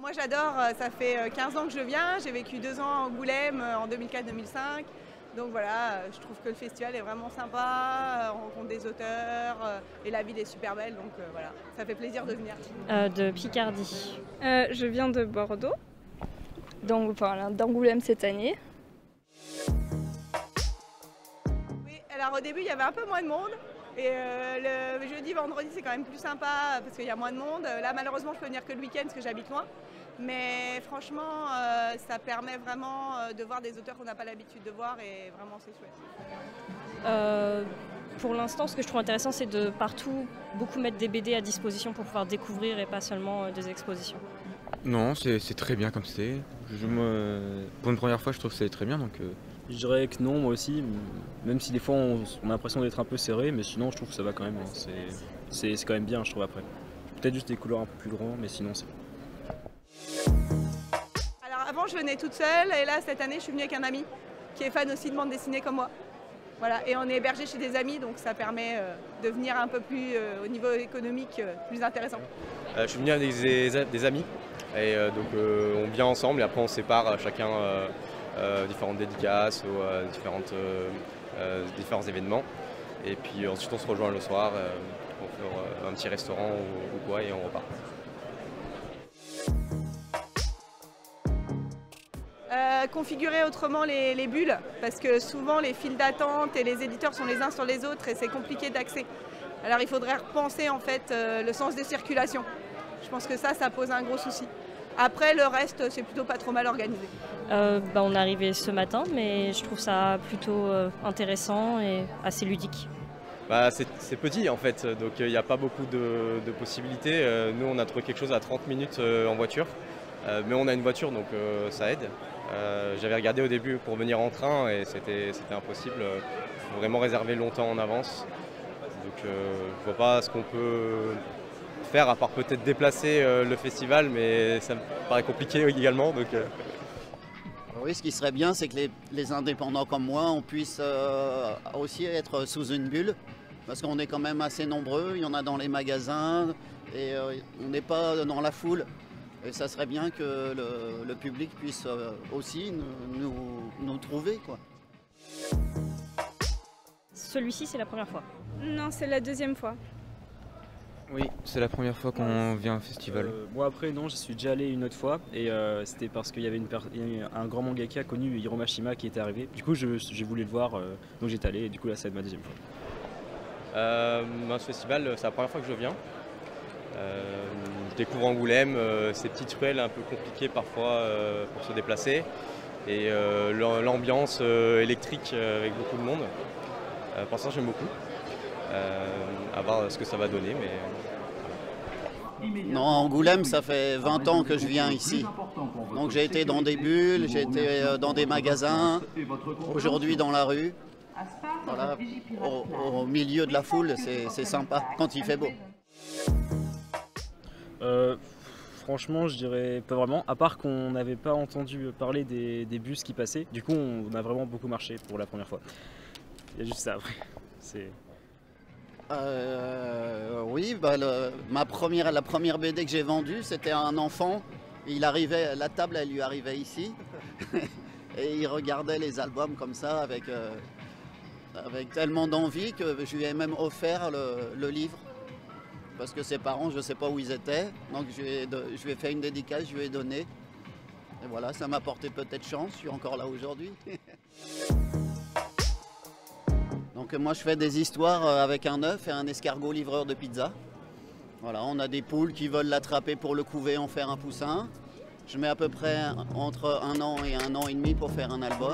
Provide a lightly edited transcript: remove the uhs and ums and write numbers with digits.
moi j'adore, ça fait 15 ans que je viens, j'ai vécu 2 ans à Angoulême en 2004-2005. Donc voilà, je trouve que le festival est vraiment sympa, on rencontre des auteurs et la ville est super belle, donc voilà, ça fait plaisir de venir. De Picardie. Je viens de Bordeaux, donc voilà, d'Angoulême cette année. Oui, alors au début il y avait un peu moins de monde. Et le jeudi, vendredi, c'est quand même plus sympa parce qu'il y a moins de monde. Là, malheureusement, je peux venir que le week-end parce que j'habite loin. Mais franchement, ça permet vraiment de voir des auteurs qu'on n'a pas l'habitude de voir et vraiment, c'est chouette. Pour l'instant, ce que je trouve intéressant, c'est de partout beaucoup mettre des BD à disposition pour pouvoir découvrir et pas seulement des expositions. Non, c'est très bien comme c'est. Pour une première fois, je trouve que c'est très bien. Donc, Je dirais que non, moi aussi, même si des fois on a l'impression d'être un peu serré, mais sinon je trouve que ça va quand même. C'est quand même bien, je trouve, après. Peut-être juste des couleurs un peu plus grands, mais sinon c'est. Alors avant, je venais toute seule et là, cette année, je suis venue avec un ami qui est fan aussi de bande dessinée comme moi. Voilà, et on est hébergé chez des amis, donc ça permet de venir un peu plus, au niveau économique, plus intéressant. Je suis venu avec des amis, et donc on vient ensemble et après on sépare chacun différentes dédicaces ou différents événements. Et puis ensuite on se rejoint le soir pour faire un petit restaurant ou quoi et on repart. Configurer autrement les bulles, parce que souvent les files d'attente et les éditeurs sont les uns sur les autres et c'est compliqué d'accès. Alors il faudrait repenser en fait le sens de circulation. Je pense que ça pose un gros souci. Après le reste c'est plutôt pas trop mal organisé. On est arrivé ce matin, mais je trouve ça plutôt intéressant et assez ludique. C'est petit en fait, donc il n'y a pas beaucoup de possibilités. Nous on a trouvé quelque chose à 30 minutes en voiture, mais on a une voiture donc ça aide. J'avais regardé au début pour venir en train et c'était impossible. Il faut vraiment réserver longtemps en avance. Donc je ne vois pas ce qu'on peut faire à part peut-être déplacer le festival, mais ça me paraît compliqué également. Donc, Oui, ce qui serait bien, c'est que les indépendants comme moi, on puisse aussi être sous une bulle, parce qu'on est quand même assez nombreux, il y en a dans les magasins, et on n'est pas dans la foule. Et ça serait bien que le public puisse aussi nous trouver, quoi. Celui-ci, c'est la première fois. Non, c'est la deuxième fois. oui, c'est la première fois qu'on vient au festival. Moi après non, je suis déjà allé une autre fois et c'était parce qu'il y avait un grand mangaka connu, Hiro Mashima, qui était arrivé. Du coup j'ai voulu le voir, donc j'étais allé et du coup là c'est ma deuxième fois. Ce festival, c'est la première fois que je viens. Je découvre Angoulême, ces petites ruelles un peu compliquées parfois pour se déplacer et l'ambiance électrique avec beaucoup de monde. Pour l'instant j'aime beaucoup. À voir ce que ça va donner. Non, à Angoulême, ça fait 20 ans que je viens ici. Donc j'ai été dans des bulles, j'ai été dans des magasins, aujourd'hui dans la rue. Voilà, au milieu de la foule, c'est sympa quand il fait beau. Franchement, je dirais pas vraiment, à part qu'on n'avait pas entendu parler des bus qui passaient. Du coup, on a vraiment beaucoup marché pour la première fois. Il y a juste ça après. Oui, la première BD que j'ai vendue, c'était à un enfant. La table, elle lui arrivait ici. Et il regardait les albums comme ça avec tellement d'envie que je lui ai même offert le livre. Parce que ses parents, je ne sais pas où ils étaient. Donc je lui ai fait une dédicace, je lui ai donné. Et voilà, ça m'a porté peut-être chance, je suis encore là aujourd'hui. Donc moi je fais des histoires avec un œuf et un escargot livreur de pizza. Voilà, on a des poules qui veulent l'attraper pour le couver, en faire un poussin. Je mets à peu près entre 1 an et 1 an et demi pour faire un album.